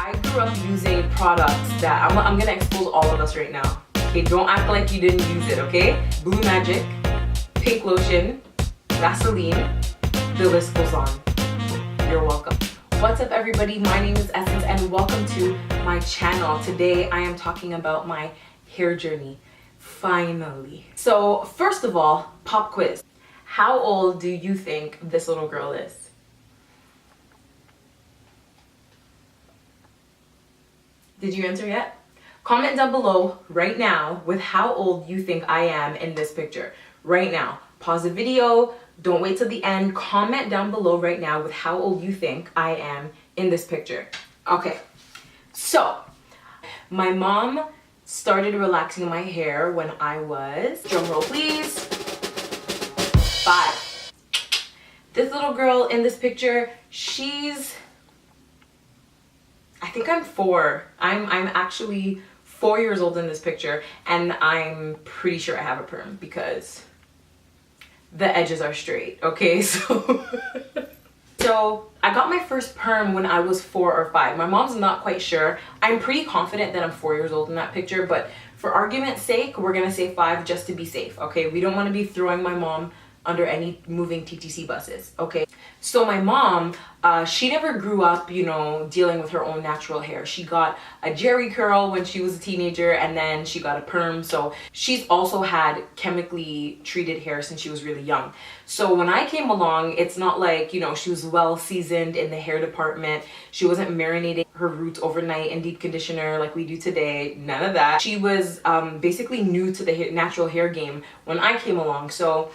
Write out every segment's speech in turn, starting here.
I grew up using products that I'm gonna expose all of us right now. Okay, don't act like you didn't use it, okay? Blue Magic, Pink Lotion, Vaseline, the list goes on. You're welcome. What's up everybody, my name is Essence and welcome to my channel. Today I am talking about my hair journey, finally. So first of all, pop quiz. How old do you think this little girl is? Did you answer yet? Comment down below right now with how old you think I am in this picture. Right now. Pause the video. Don't wait till the end. Comment down below right now with how old you think I am in this picture. Okay. So, my mom started relaxing my hair when I was, drum roll please, 5. This little girl in this picture, I think I'm 4. I'm actually 4 years old in this picture, and I'm pretty sure I have a perm because the edges are straight, okay? So I got my first perm when I was 4 or 5. My mom's not quite sure. I'm pretty confident that I'm 4 years old in that picture, but for argument's sake, we're gonna say 5 just to be safe, okay? We don't wanna be throwing my mom under any moving TTC buses, okay? So my mom, she never grew up, you know, dealing with her own natural hair. She got a jerry curl when she was a teenager, and then she got a perm. So she's also had chemically treated hair since she was really young. So when I came along, it's not like, you know, she was well seasoned in the hair department. She wasn't marinating her roots overnight in deep conditioner like we do today. None of that. She was basically new to the natural hair game when I came along. So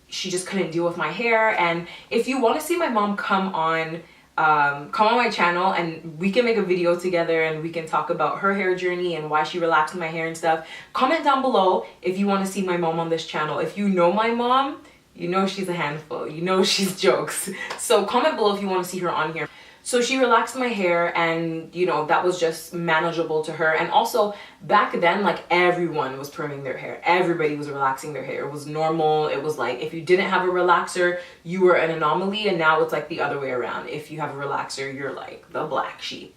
she just couldn't deal with my hair. And if you want to see my mom come on my channel and we can make a video together and we can talk about her hair journey and why she relaxed my hair and stuff, comment down below if you want to see my mom on this channel. If you know my mom, you know she's a handful, you know she's jokes. So comment below if you want to see her on here. So she relaxed my hair, and you know, that was just manageable to her. And also back then, like, everyone was perming their hair. Everybody was relaxing their hair. It was normal. It was like, if you didn't have a relaxer, you were an anomaly. And now it's like the other way around. If you have a relaxer, you're like the black sheep.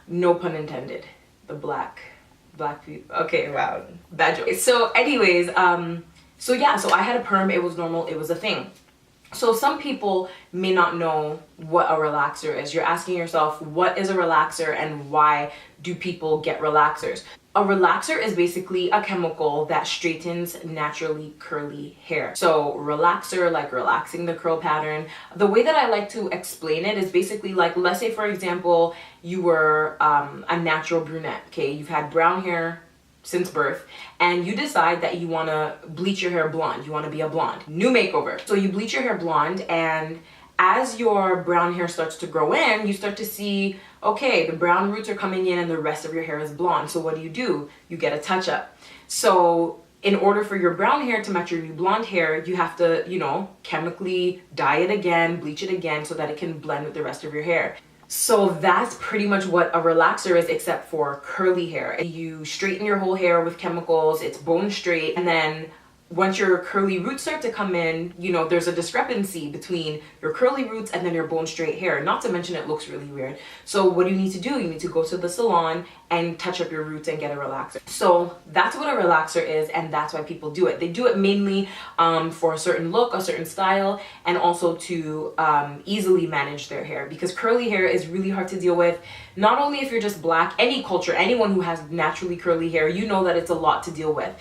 No pun intended. The black people. Okay, wow, bad joke. So anyways, so yeah, so I had a perm. It was normal. It was a thing. So some people may not know what a relaxer is. You're asking yourself, what is a relaxer and why do people get relaxers? A relaxer is basically a chemical that straightens naturally curly hair. So relaxer, like relaxing the curl pattern. The way that I like to explain it is basically like, let's say for example, you were a natural brunette, okay? You've had brown hair since birth, and you decide that you want to bleach your hair blonde. You want to be a blonde. New makeover. So you bleach your hair blonde, and as your brown hair starts to grow in, you start to see, okay, the brown roots are coming in and the rest of your hair is blonde. So what do? You get a touch-up. So in order for your brown hair to match your new blonde hair, you have to, you know, chemically dye it again, bleach it again so that it can blend with the rest of your hair. So that's pretty much what a relaxer is, except for curly hair. You straighten your whole hair with chemicals, it's bone straight, and then once your curly roots start to come in, you know, there's a discrepancy between your curly roots and then your bone straight hair. Not to mention it looks really weird. So what do you need to do? You need to go to the salon and touch up your roots and get a relaxer. So that's what a relaxer is, and that's why people do it. They do it mainly for a certain look, a certain style, and also to easily manage their hair, because curly hair is really hard to deal with. Not only if you're just black, any culture, anyone who has naturally curly hair, you know that it's a lot to deal with,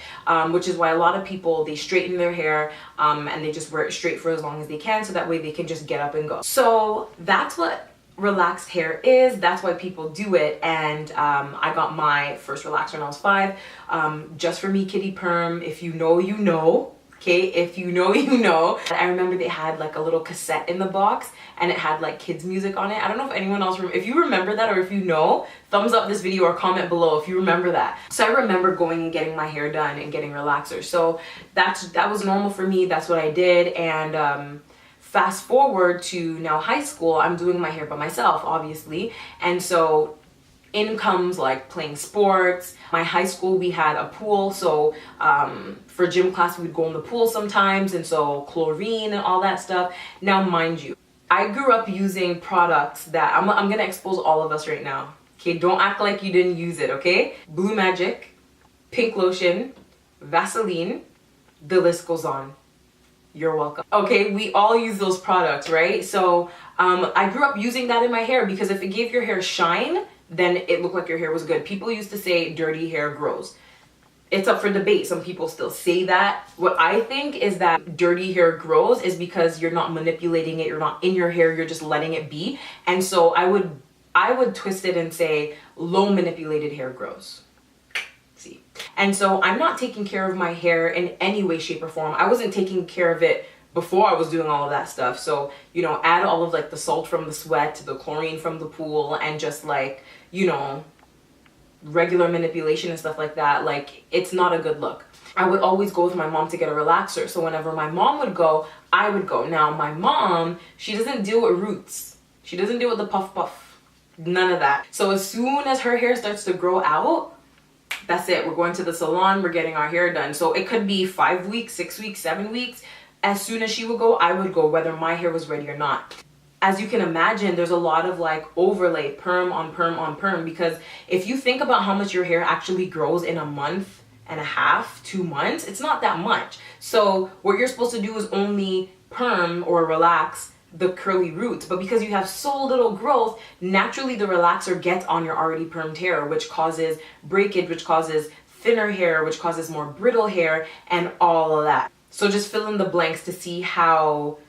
which is why a lot of people, they straighten their hair and they just wear it straight for as long as they can, so that way they can just get up and go. So that's what relaxed hair is. That's why people do it. And I got my first relaxer when I was 5, just for me, kitty perm. If you know, you know. Okay, if you know, you know. I remember they had like a little cassette in the box and it had like kids music on it. I don't know if anyone else, if you remember that, or if you know, thumbs up this video or comment below if you remember that. So I remember going and getting my hair done and getting relaxers. So that was normal for me. That's what I did. And fast forward to now high school, I'm doing my hair by myself, obviously. And so in comes like playing sports. My high school, we had a pool, so for gym class we'd go in the pool sometimes, and so chlorine and all that stuff. Now mind you, I grew up using products that I'm gonna expose all of us right now. Okay, don't act like you didn't use it, okay? Blue Magic, Pink Lotion, Vaseline, the list goes on. You're welcome. Okay, we all use those products, right? So I grew up using that in my hair because if it gave your hair shine, then it looked like your hair was good. People used to say dirty hair grows. It's up for debate. Some people still say that. What I think is that dirty hair grows is because you're not manipulating it, you're not in your hair, you're just letting it be. And so I would twist it and say low manipulated hair grows. See. And so I'm not taking care of my hair in any way, shape, or form. I wasn't taking care of it before I was doing all of that stuff. So, you know, add all of like the salt from the sweat, the chlorine from the pool, and just like, you know, regular manipulation and stuff like that. Like, it's not a good look. I would always go with my mom to get a relaxer. So whenever my mom would go, I would go. Now, my mom, she doesn't deal with roots. She doesn't deal with the puff puff. None of that. So as soon as her hair starts to grow out, that's it. We're going to the salon. We're getting our hair done. So it could be 5 weeks, 6 weeks, 7 weeks. As soon as she would go, I would go, whether my hair was ready or not. As you can imagine, there's a lot of like overlay, perm on perm on perm, because if you think about how much your hair actually grows in a month and a half, 2 months, it's not that much. So what you're supposed to do is only perm or relax the curly roots, but because you have so little growth, naturally the relaxer gets on your already permed hair, which causes breakage, which causes thinner hair, which causes more brittle hair, and all of that. So just fill in the blanks to see how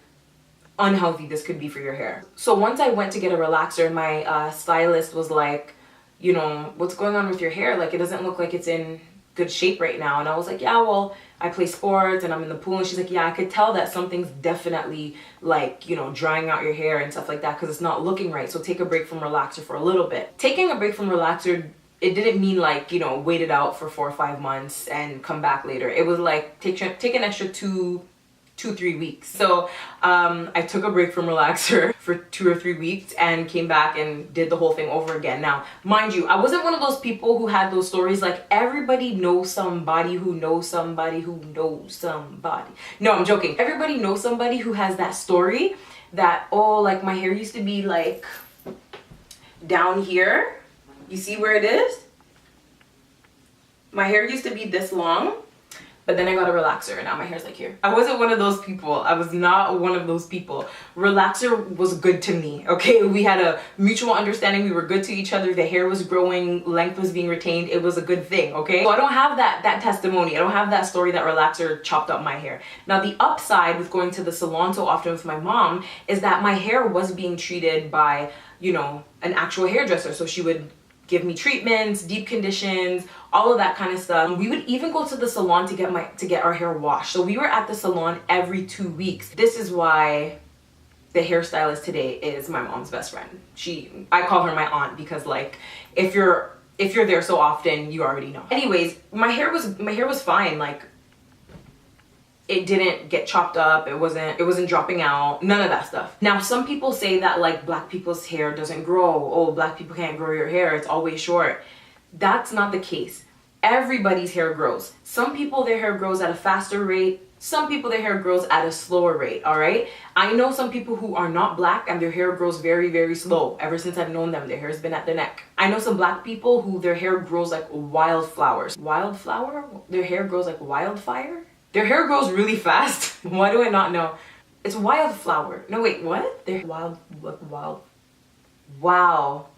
unhealthy this could be for your hair. So once I went to get a relaxer, my stylist was like, you know, what's going on with your hair? Like, it doesn't look like it's in good shape right now. And I was like, yeah, well, I play sports and I'm in the pool. And she's like, yeah, I could tell that something's definitely like, you know, drying out your hair and stuff like that because it's not looking right. So take a break from relaxer for a little bit. Taking a break from relaxer, it didn't mean like, you know, wait it out for 4 or 5 months and come back later. It was like take an extra 2-3 weeks. So I took a break from relaxer for 2 or 3 weeks and came back and did the whole thing over again. Now, mind you, I wasn't one of those people who had those stories like everybody knows somebody who knows somebody who knows somebody. No, I'm joking. Everybody knows somebody who has that story that, oh, like my hair used to be like down here. You see where it is? My hair used to be this long. But then I got a relaxer and now my hair's like here. I wasn't one of those people. I was not one of those people. Relaxer was good to me, okay? We had a mutual understanding. We were good to each other. The hair was growing, length was being retained. It was a good thing, okay? So I don't have that testimony. I don't have that story that relaxer chopped up my hair. Now the upside with going to the salon so often with my mom is that my hair was being treated by, you know, an actual hairdresser. So she would give me treatments, deep conditions, all of that kind of stuff. We would even go to the salon to get our hair washed. So we were at the salon every 2 weeks. This is why the hairstylist today is my mom's best friend. I call her my aunt because like if you're there so often, you already know. Anyways, my hair was fine. Like it didn't get chopped up. It wasn't dropping out. None of that stuff. Now, some people say that like black people's hair doesn't grow. Oh, black people can't grow your hair. It's always short. That's not the case. Everybody's hair grows. Some people, their hair grows at a faster rate. Some people, their hair grows at a slower rate, all right? I know some people who are not black and their hair grows very, very slow. Ever since I've known them, their hair's been at the neck. I know some black people who their hair grows like wildflowers. Wildflower? Their hair grows like wildfire? Their hair grows really fast. Why do I not know? It's wildflower. No, wait, what? They're wild. Wow.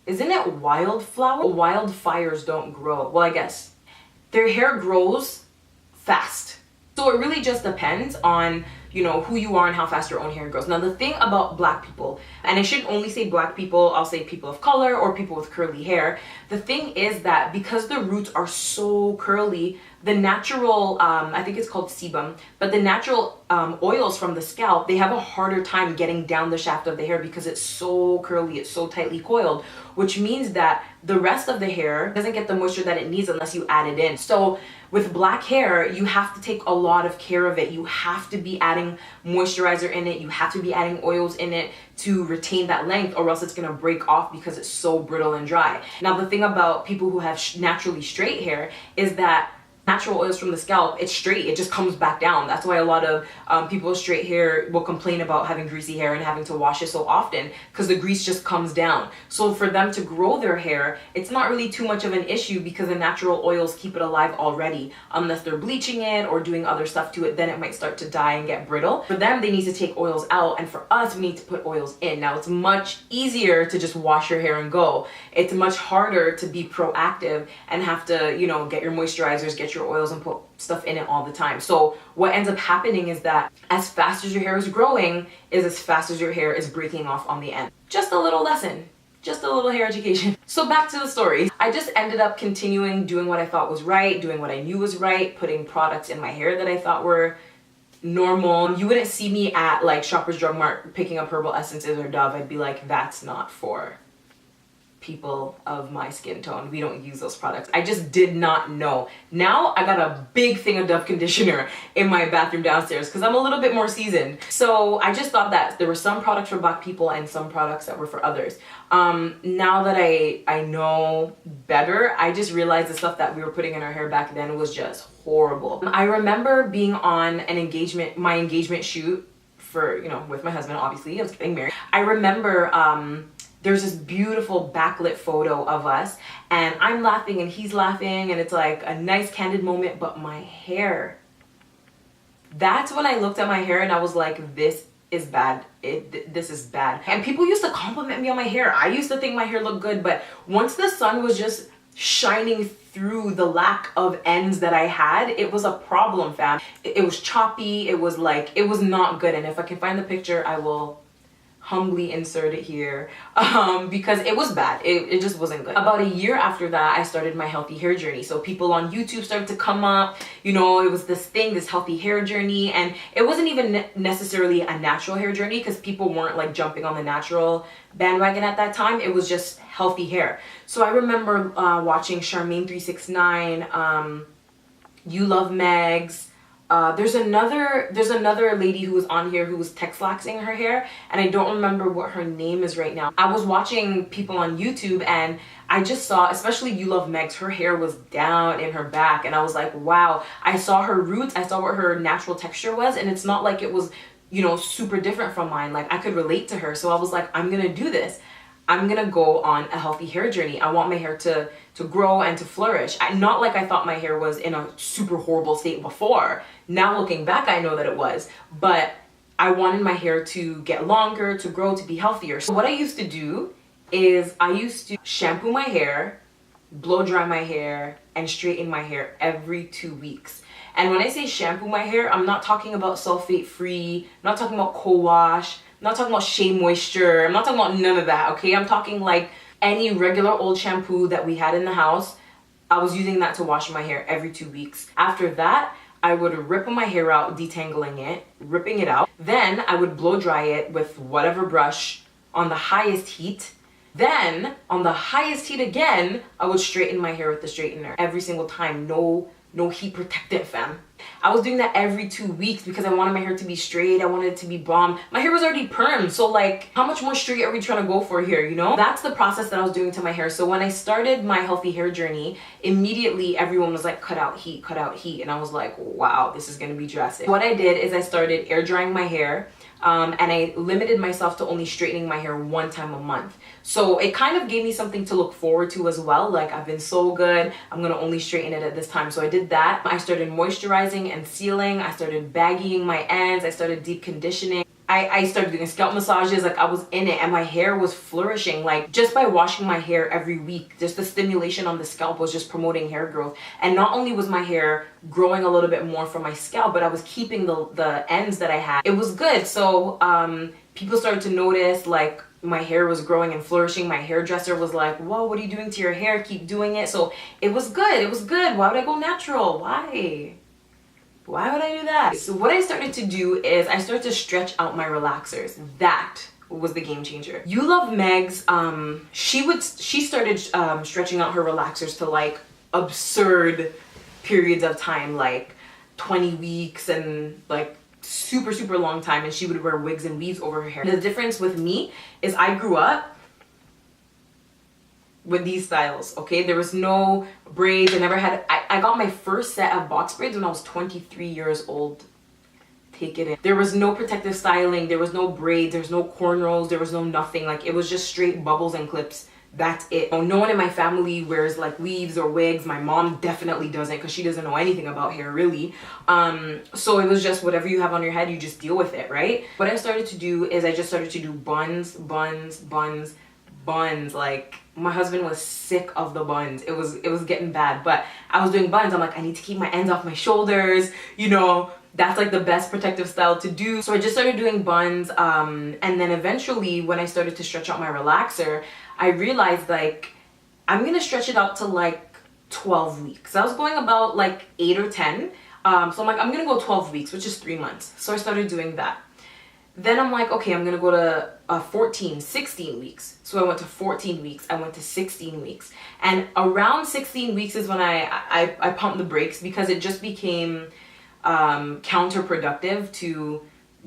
Isn't it wildflower? Wildfires don't grow. Well, I guess. Their hair grows fast. So it really just depends on, you know, who you are and how fast your own hair grows. Now, the thing about black people, and I shouldn't only say black people, I'll say people of color or people with curly hair. The thing is that because the roots are so curly, the natural, I think it's called sebum, but the natural oils from the scalp, they have a harder time getting down the shaft of the hair because it's so curly, it's so tightly coiled, which means that the rest of the hair doesn't get the moisture that it needs unless you add it in. So with black hair, you have to take a lot of care of it. You have to be adding moisturizer in it. You have to be adding oils in it to retain that length, or else it's gonna break off because it's so brittle and dry. Now, the thing about people who have naturally straight hair is that Natural oils from the scalp, it's straight, it just comes back down. That's why a lot of people with straight hair will complain about having greasy hair and having to wash it so often, because the grease just comes down. So for them to grow their hair, it's not really too much of an issue because the natural oils keep it alive already. Unless they're bleaching it or doing other stuff to it, then it might start to die and get brittle. For them, they need to take oils out, and for us, we need to put oils in. Now, it's much easier to just wash your hair and go. It's much harder to be proactive and have to, you know, get your moisturizers, get your oils, and put stuff in it all the time. So what ends up happening is that as fast as your hair is growing is as fast as your hair is breaking off on the end. Just a little lesson, just a little hair education. So back to the story. I just ended up continuing doing what I thought was right, doing what I knew was right, putting products in my hair that I thought were normal. You wouldn't see me at like Shoppers Drug Mart picking up herbal essences or Dove. I'd be like, that's not for people of my skin tone. We don't use those products. I just did not know. Now I got a big thing of Dove conditioner in my bathroom downstairs because I'm a little bit more seasoned. So I just thought that there were some products for Black people and some products that were for others. Now that I know better, I just realized the stuff that we were putting in our hair back then was just horrible. I remember being on an engagement, my engagement shoot for, you know, with my husband, obviously. I was getting married. I remember there's this beautiful backlit photo of us and I'm laughing and he's laughing and it's like a nice candid moment, but my hair, that's when I looked at my hair and I was like, this is bad. This is bad. And people used to compliment me on my hair. I used to think my hair looked good, but once the sun was just shining through the lack of ends that I had, it was a problem, fam. It was choppy. It was like, it was not good. And if I can find the picture, I will humbly insert it here because it was bad. It just wasn't good. About a year after that, I started my healthy hair journey. So people on YouTube started to come up, you know, it was this thing, this healthy hair journey, and it wasn't even necessarily a natural hair journey because people weren't like jumping on the natural bandwagon at that time. It was just healthy hair. So I remember watching Charmaine 369, You Love Megs. There's another lady who was on here who was texlaxing her hair, and I don't remember what her name is right now. I was watching people on YouTube and I just saw, especially You Love Megs, her hair was down in her back and I was like, wow. I saw her roots, I saw what her natural texture was, and it's not like it was, you know, super different from mine. Like I could relate to her. So I was like, I'm gonna do this. I'm gonna go on a healthy hair journey. I want my hair to grow and to flourish. Not like I thought my hair was in a super horrible state before. Now looking back, I know that it was, but I wanted my hair to get longer, to grow, to be healthier. So what I used to do is I used to shampoo my hair, blow dry my hair, and straighten my hair every 2 weeks. And when I say shampoo my hair, I'm not talking about sulfate free, I'm not talking about co-wash, I'm not talking about Shea Moisture, I'm not talking about none of that, okay? I'm talking like any regular old shampoo that we had in the house. I was using that to wash my hair every 2 weeks. After that, I would rip my hair out, detangling it, ripping it out. Then I would blow dry it with whatever brush on the highest heat. Then on the highest heat again, I would straighten my hair with the straightener every single time. No heat protectant, fam. I was doing that every 2 weeks because I wanted my hair to be straight. I wanted it to be bomb. My hair was already permed, so like, how much more straight are we trying to go for here, you know? That's the process that I was doing to my hair. So when I started my healthy hair journey, immediately everyone was like, cut out heat, cut out heat. And I was like, wow, this is gonna be drastic. What I did is I started air drying my hair. And I limited myself to only straightening my hair 1 time a month. So it kind of gave me something to look forward to as well. Like, I've been so good, I'm gonna only straighten it at this time. So I did that. I started moisturizing and sealing. I started baggying my ends. I started deep conditioning. I started doing scalp massages. Like, I was in it and my hair was flourishing. Like, just by washing my hair every week, just the stimulation on the scalp was just promoting hair growth. And not only was my hair growing a little bit more from my scalp, but I was keeping the ends that I had. It was good. So people started to notice, like, my hair was growing and flourishing. My hairdresser was like, whoa, what are you doing to your hair? Keep doing it. So it was good. It was good. Why would I go natural? Why would I do that? So what I started to do is I started to stretch out my relaxers. That was the game changer. You Love Megs, she started stretching out her relaxers to like absurd periods of time, like 20 weeks and like super long time, and she would wear wigs and weaves over her hair. The difference with me is I grew up with these styles, okay? There was no braids. I I got my first set of box braids when I was 23 years old. Take it in. There was no protective styling, there was no braids, there was no cornrows, there was no nothing. Like, it was just straight bubbles and clips. That's it. No one in my family wears like weaves or wigs. My mom definitely doesn't, because she doesn't know anything about hair really. So it was just whatever you have on your head, you just deal with it, right? What I started to do is I just started to do buns. Like, my husband was sick of the buns. It was getting bad, but I was doing buns. I'm like, I need to keep my ends off my shoulders, you know. That's like the best protective style to do. So I just started doing buns, and then eventually when I started to stretch out my relaxer, I realized like I'm gonna stretch it out to like 12 weeks. I was going about like 8 or 10. So I'm like, I'm gonna go 12 weeks, which is 3 months. So I started doing that. Then I'm like, okay, I'm gonna go to 14, 16 weeks. So I went to 14 weeks, I went to 16 weeks. And around 16 weeks is when I pumped the brakes, because it just became counterproductive to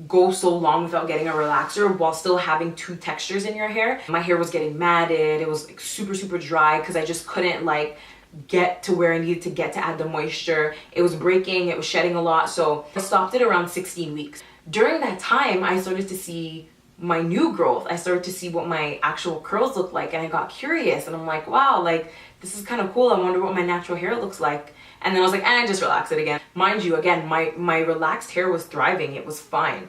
go so long without getting a relaxer while still having 2 textures in your hair. My hair was getting matted, it was like super dry, because I just couldn't like get to where I needed to get to add the moisture. It was breaking, it was shedding a lot, so I stopped it around 16 weeks. During that time, I started to see my new growth. I started to see what my actual curls look like, and I got curious, and I'm like, wow, like this is kind of cool. I wonder what my natural hair looks like. And then I was like, just relax it again. Mind you, again, my relaxed hair was thriving. It was fine.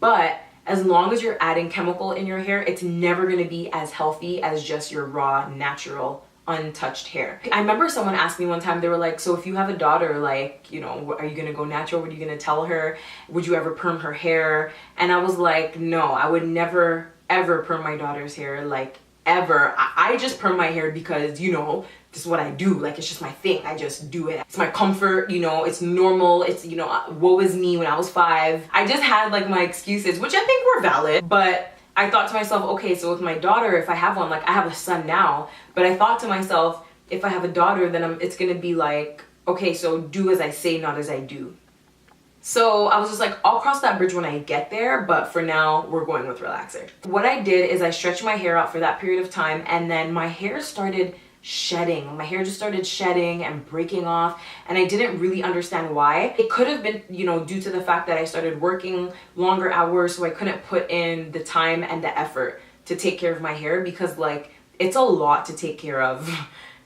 But as long as you're adding chemical in your hair, it's never going to be as healthy as just your raw, natural, untouched hair. I remember someone asked me one time, they were like, so if you have a daughter, like, you know, are you going to go natural? What are you going to tell her? Would you ever perm her hair? And I was like, no, I would never, ever perm my daughter's hair, like, ever. I just perm my hair because, you know, this is what I do. Like, it's just my thing. I just do it. It's my comfort, you know, it's normal. It's, you know, woe is me when I was 5. I just had like my excuses, which I think were valid, but I thought to myself, okay, so with my daughter, if I have one, like I have a son now, but I thought to myself, if I have a daughter, then it's gonna be like, okay, so do as I say, not as I do. So I was just like, I'll cross that bridge when I get there, but for now, we're going with relaxer. What I did is I stretched my hair out for that period of time, and then my hair started shedding. My hair just started shedding and breaking off, and I didn't really understand why. It could have been, you know, due to the fact that I started working longer hours, so I couldn't put in the time and the effort to take care of my hair, because like it's a lot to take care of.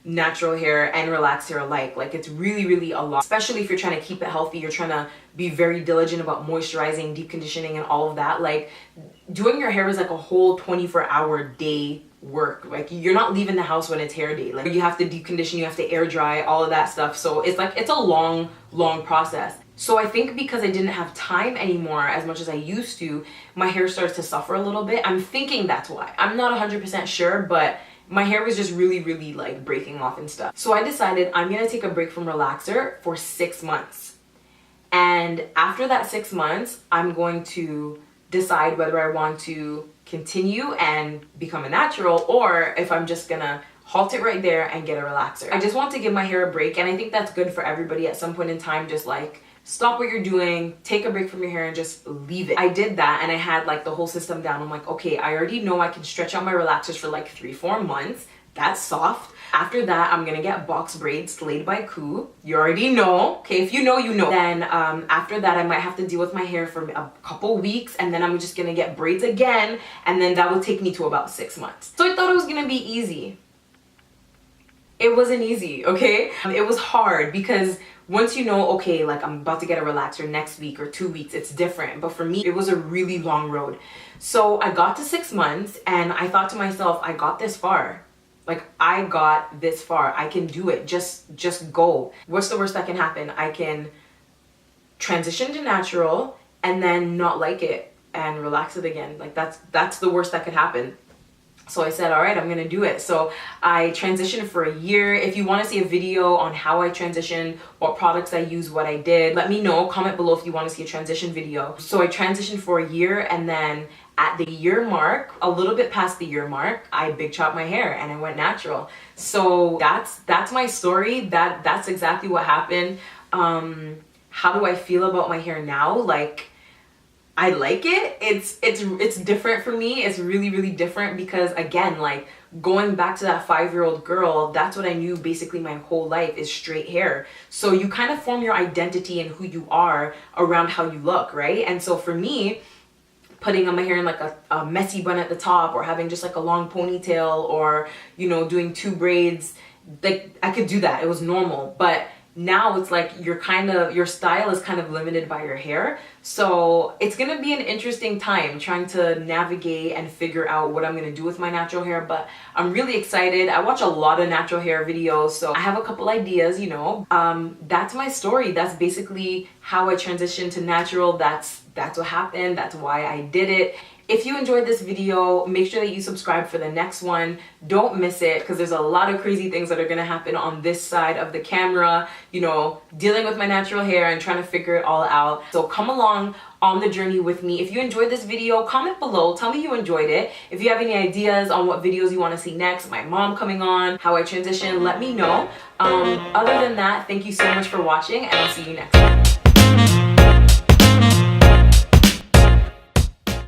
Natural hair and relaxed hair alike. Like, it's really a lot, especially if you're trying to keep it healthy. You're trying to be very diligent about moisturizing, deep conditioning, and all of that. Like, doing your hair is like a whole 24-hour day work. Like, you're not leaving the house when it's hair day. Like, you have to deep condition, you have to air dry, all of that stuff. So it's like, it's a long process. So I think because I didn't have time anymore as much as I used to, my hair starts to suffer a little bit. I'm thinking that's why. I'm not 100% sure, but my hair was just really like breaking off and stuff. So I decided I'm gonna take a break from relaxer for 6 months. And after that 6 months, I'm going to decide whether I want to continue and become a natural, or if I'm just gonna halt it right there and get a relaxer. I just want to give my hair a break, and I think that's good for everybody at some point in time. Just like, stop what you're doing, take a break from your hair, and just leave it. I did that, and I had like the whole system down. I'm like, okay, I already know I can stretch out my relaxers for like 3-4 months. That's soft. After that, I'm gonna get box braids slayed by Koo. You already know. Okay, if you know, you know. Then after that, I might have to deal with my hair for a couple weeks, and then I'm just gonna get braids again, and then that will take me to about 6 months. So I thought it was gonna be easy. It wasn't easy, okay? It was hard, because once you know, okay, like I'm about to get a relaxer next week or 2 weeks, it's different. But for me, it was a really long road. So I got to 6 months, and I thought to myself, I got this far. Like, I got this far. I can do it. Just go. What's the worst that can happen? I can transition to natural and then not like it and relax it again. Like, that's the worst that could happen. So I said, all right, I'm gonna do it. So I transitioned for a year. If you want to see a video on how I transitioned, what products I use, what I did, let me know. Comment below if you want to see a transition video. So I transitioned for a year, and then at the year mark, a little bit past the year mark, I big chopped my hair and I went natural. So that's my story. That's exactly what happened. How do I feel about my hair now? Like, I like it. It's different for me. It's really different, because again, like, going back to that 5-year-old girl, that's what I knew basically my whole life is straight hair. So you kind of form your identity and who you are around how you look, right? And so for me, putting on my hair in like a messy bun at the top, or having just like a long ponytail, or, you know, doing 2 braids, like I could do that. It was normal. But now it's like your style is kind of limited by your hair. So it's gonna be an interesting time trying to navigate and figure out what I'm gonna do with my natural hair, but I'm really excited. I watch a lot of natural hair videos, so I have a couple ideas, you know. That's my story. That's basically how I transitioned to natural. That's what happened. That's why I did it. If you enjoyed this video, make sure that you subscribe for the next one. Don't miss it, because there's a lot of crazy things that are gonna happen on this side of the camera, you know, dealing with my natural hair and trying to figure it all out. So come along on the journey with me. If you enjoyed this video, comment below, tell me you enjoyed it. If you have any ideas on what videos you want to see next, my mom coming on, how I transition, let me know. Other than that, thank you so much for watching, and I'll see you next time.